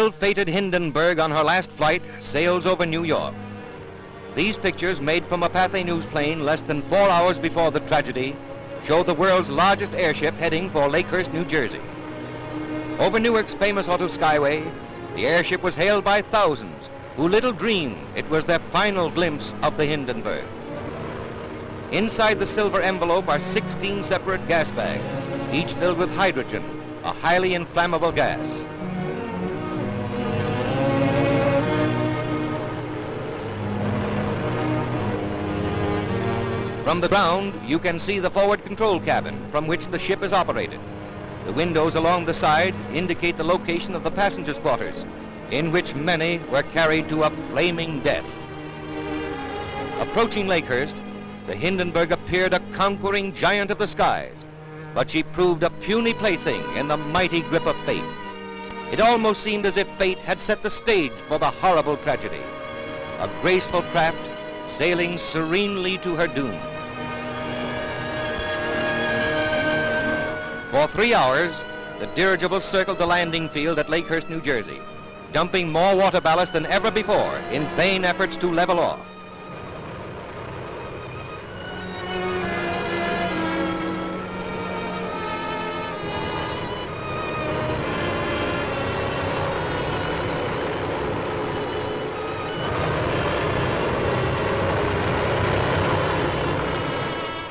ill-fated Hindenburg on her last flight sails over New York. These pictures, made from a Pathé News plane less than 4 hours before the tragedy, show the world's largest airship heading for Lakehurst, New Jersey. Over Newark's famous auto skyway, the airship was hailed by thousands who little dreamed it was their final glimpse of the Hindenburg. Inside the silver envelope are 16 separate gas bags, each filled with hydrogen, a highly inflammable gas. From the ground, you can see the forward control cabin from which the ship is operated. The windows along the side indicate the location of the passengers' quarters, in which many were carried to a flaming death. Approaching Lakehurst, the Hindenburg appeared a conquering giant of the skies, but she proved a puny plaything in the mighty grip of fate. It almost seemed as if fate had set the stage for the horrible tragedy. A graceful craft sailing serenely to her doom. For 3 hours, the dirigible circled the landing field at Lakehurst, New Jersey, dumping more water ballast than ever before in vain efforts to level off.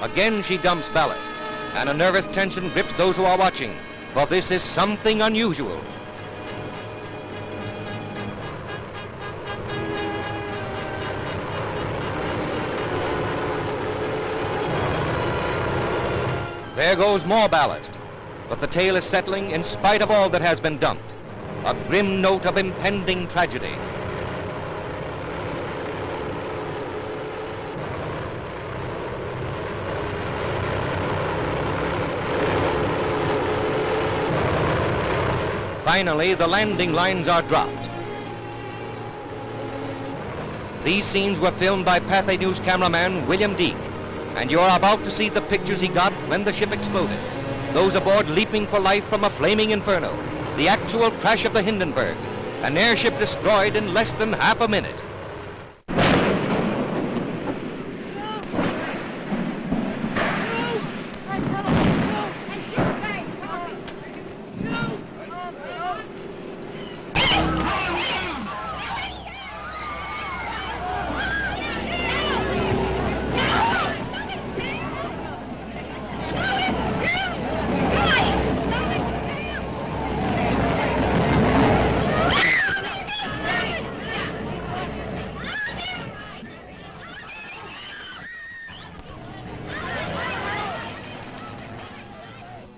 Again she dumps ballast, and a nervous tension grips those who are watching, for this is something unusual. There goes more ballast, but the tail is settling in spite of all that has been dumped. A grim note of impending tragedy. Finally, the landing lines are dropped. These scenes were filmed by Pathé News cameraman William Deek, and you're about to see the pictures he got when the ship exploded. Those aboard leaping for life from a flaming inferno. The actual crash of the Hindenburg, an airship destroyed in less than half a minute.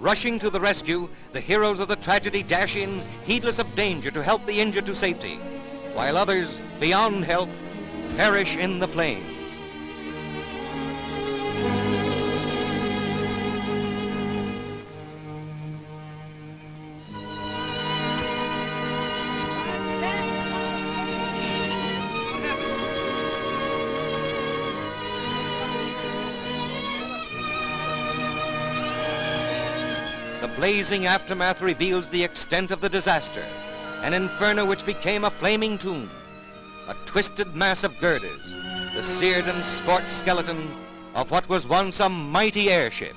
Rushing to the rescue, the heroes of the tragedy dash in, heedless of danger, to help the injured to safety, while others, beyond help, perish in the flames. The blazing aftermath reveals the extent of the disaster, an inferno which became a flaming tomb, a twisted mass of girders, the seared and scorched skeleton of what was once a mighty airship.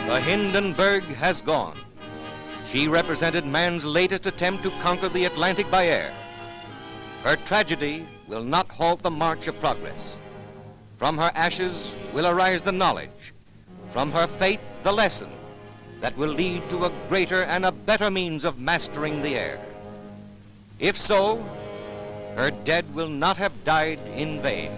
The Hindenburg has gone. She represented man's latest attempt to conquer the Atlantic by air. Her tragedy will not halt the march of progress. From her ashes will arise the knowledge, from her fate the lesson that will lead to a greater and a better means of mastering the air. If so, her dead will not have died in vain.